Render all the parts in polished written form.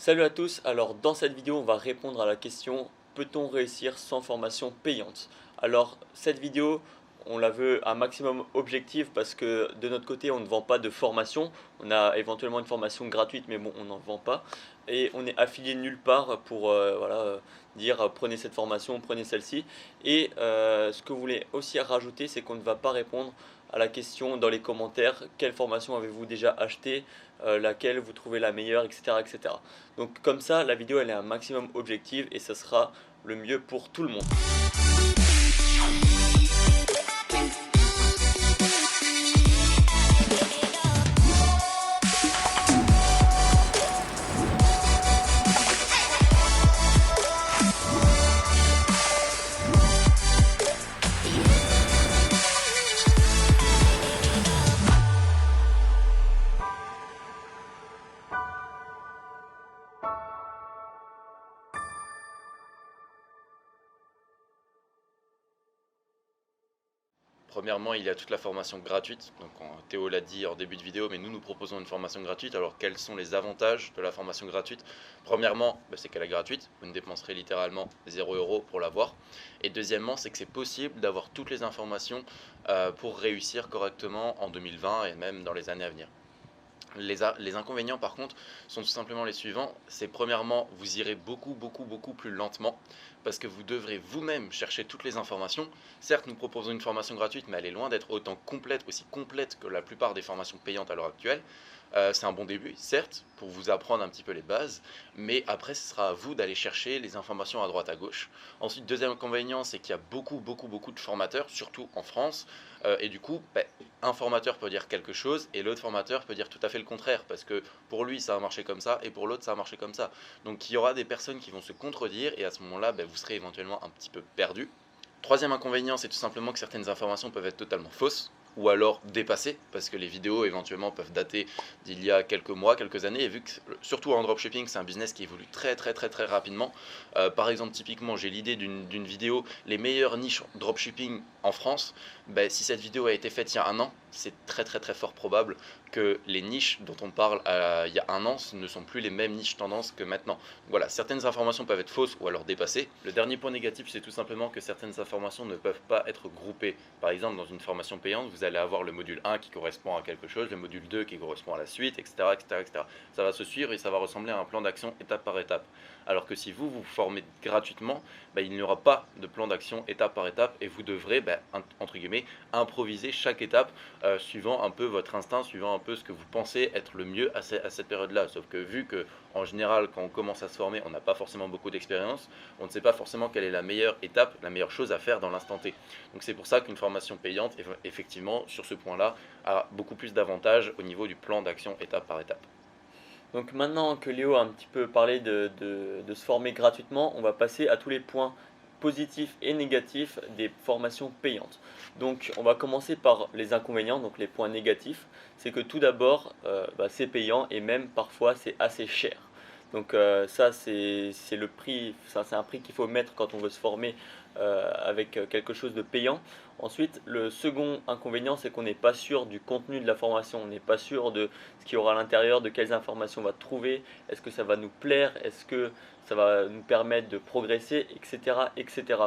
Salut à tous, alors dans cette vidéo on va répondre à la question: peut-on réussir sans formation payante? Alors cette vidéo on la veut un maximum objective parce que de notre côté on ne vend pas de formation, on a éventuellement une formation gratuite mais bon on n'en vend pas et on est affilié nulle part pour dire prenez cette formation, prenez celle-ci. Et ce que vous voulez aussi rajouter, c'est qu'on ne va pas répondre à la question dans les commentaires: quelle formation avez-vous déjà acheté, laquelle vous trouvez la meilleure, etc., etc. Donc comme ça, la vidéo elle est un maximum objective et ça sera le mieux pour tout le monde. Premièrement, il y a toute la formation gratuite. Donc, Théo l'a dit en début de vidéo, mais nous proposons une formation gratuite. Alors, quels sont les avantages de la formation gratuite? Premièrement, c'est qu'elle est gratuite. Vous ne dépenserez littéralement 0 € pour l'avoir. Et deuxièmement, c'est que c'est possible d'avoir toutes les informations pour réussir correctement en 2020 et même dans les années à venir. Les inconvénients par contre sont tout simplement les suivants. C'est premièrement, vous irez beaucoup plus lentement parce que vous devrez vous-même chercher toutes les informations. Certes, nous proposons une formation gratuite, mais elle est loin d'être autant complète, aussi complète que la plupart des formations payantes à l'heure actuelle. C'est un bon début, certes, pour vous apprendre un petit peu les bases, mais après, ce sera à vous d'aller chercher les informations à droite à gauche. Ensuite, deuxième inconvénient, c'est qu'il y a beaucoup de formateurs, surtout en France, et du coup, un formateur peut dire quelque chose et l'autre formateur peut dire tout à fait le contraire, parce que pour lui ça a marché comme ça et pour l'autre ça a marché comme ça. Donc il y aura des personnes qui vont se contredire et à ce moment-là, vous serez éventuellement un petit peu perdu. Troisième inconvénient, c'est tout simplement que certaines informations peuvent être totalement fausses ou alors dépassées, parce que les vidéos éventuellement peuvent dater d'il y a quelques mois, quelques années, et vu que surtout en dropshipping c'est un business qui évolue très rapidement. Par exemple, typiquement j'ai l'idée d'une vidéo, les meilleures niches dropshipping en France. Si cette vidéo a été faite il y a un an, c'est très fort probable que les niches dont on parle il y a un an ne sont plus les mêmes niches tendances que maintenant. Voilà, certaines informations peuvent être fausses ou alors dépassées. Le dernier point négatif, c'est tout simplement que certaines informations ne peuvent pas être groupées. Par exemple, dans une formation payante, vous allez avoir le module 1 qui correspond à quelque chose, le module 2 qui correspond à la suite, etc. Ça va se suivre et ça va ressembler à un plan d'action étape par étape. Alors que si vous vous formez gratuitement, il n'y aura pas de plan d'action étape par étape et vous devrez, entre guillemets, improviser chaque étape suivant un peu votre instinct, suivant un peu ce que vous pensez être le mieux à cette période-là. Sauf que vu que en général, quand on commence à se former, on n'a pas forcément beaucoup d'expérience, on ne sait pas forcément quelle est la meilleure étape, la meilleure chose à faire dans l'instant T. Donc c'est pour ça qu'une formation payante, effectivement, sur ce point-là, a beaucoup plus d'avantages au niveau du plan d'action étape par étape. Donc maintenant que Léo a un petit peu parlé de se former gratuitement, on va passer à tous les points positifs et négatifs des formations payantes. Donc on va commencer par les inconvénients, donc les points négatifs. C'est que tout d'abord, c'est payant et même parfois c'est assez cher. Donc ça c'est le prix, ça c'est un prix qu'il faut mettre quand on veut se former avec quelque chose de payant. Ensuite, le second inconvénient, c'est qu'on n'est pas sûr du contenu de la formation, on n'est pas sûr de ce qu'il y aura à l'intérieur, de quelles informations on va trouver, est-ce que ça va nous plaire, est-ce que ça va nous permettre de progresser, etc. etc.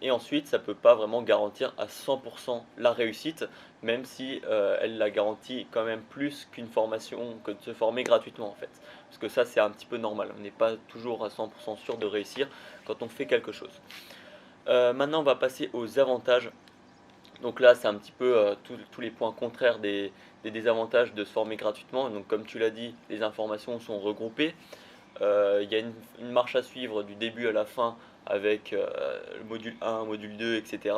Et ensuite, ça ne peut pas vraiment garantir à 100% la réussite, même si elle la garantit quand même plus qu'une formation, que de se former gratuitement en fait. Parce que ça, c'est un petit peu normal, on n'est pas toujours à 100% sûr de réussir quand on fait quelque chose. Maintenant, on va passer aux avantages. Donc là, c'est un petit peu tous les points contraires des désavantages de se former gratuitement. Donc comme tu l'as dit, les informations sont regroupées. Il y a une marche à suivre du début à la fin avec le module 1, module 2, etc.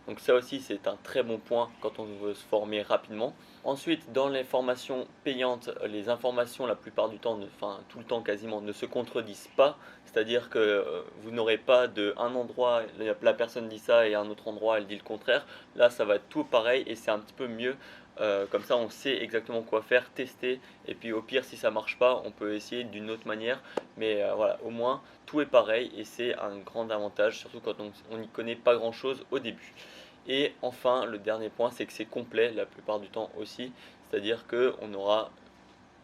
Donc ça aussi c'est un très bon point quand on veut se former rapidement. Ensuite, dans les formations payantes, les informations la plupart du temps, enfin tout le temps quasiment, ne se contredisent pas. C'est-à-dire que vous n'aurez pas de un endroit, la personne dit ça et à un autre endroit elle dit le contraire. Là ça va être tout pareil et c'est un petit peu mieux. Comme ça on sait exactement quoi faire, tester, et puis au pire si ça marche pas on peut essayer d'une autre manière, mais voilà, au moins tout est pareil et c'est un grand avantage, surtout quand on n'y connaît pas grand chose au début. Et enfin le dernier point, c'est que c'est complet la plupart du temps aussi, c'est à dire qu'on aura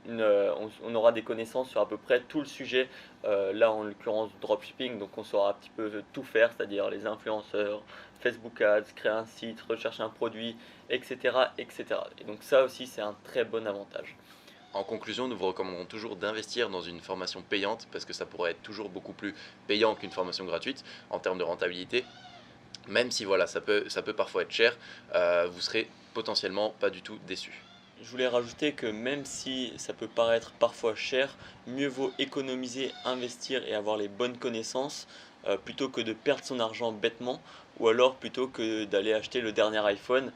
on aura des connaissances sur à peu près tout le sujet, là en l'occurrence dropshipping, donc on saura un petit peu tout faire, c'est-à-dire les influenceurs, Facebook Ads, créer un site, rechercher un produit, etc. etc. Et donc ça aussi c'est un très bon avantage. En conclusion, nous vous recommandons toujours d'investir dans une formation payante parce que ça pourrait être toujours beaucoup plus payant qu'une formation gratuite en termes de rentabilité. Même si voilà, ça peut parfois être cher, vous serez potentiellement pas du tout déçu. Je voulais rajouter que même si ça peut paraître parfois cher, mieux vaut économiser, investir et avoir les bonnes connaissances plutôt que de perdre son argent bêtement ou alors plutôt que d'aller acheter le dernier iPhone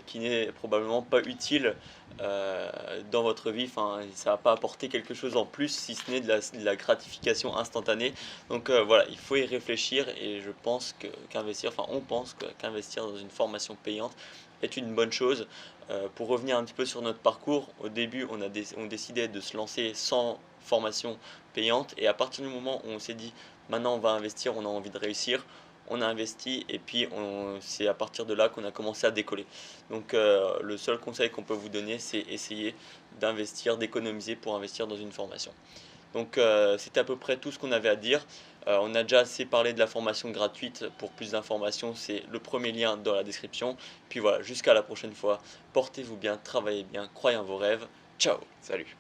qui n'est probablement pas utile euh, dans votre vie. Enfin, ça va pas apporter quelque chose en plus si ce n'est de la gratification instantanée. Donc voilà, il faut y réfléchir et je pense qu'investir, enfin on pense qu'investir dans une formation payante est une bonne chose. Pour revenir un petit peu sur notre parcours, au début, on décidait de se lancer sans formation payante et à partir du moment où on s'est dit maintenant on va investir, on a envie de réussir, on a investi et puis c'est à partir de là qu'on a commencé à décoller. Donc le seul conseil qu'on peut vous donner, c'est essayer d'investir, d'économiser pour investir dans une formation. Donc c'était à peu près tout ce qu'on avait à dire. On a déjà assez parlé de la formation gratuite. Pour plus d'informations, c'est le premier lien dans la description. Puis voilà, jusqu'à la prochaine fois. Portez-vous bien, travaillez bien, croyez en vos rêves. Ciao. Salut!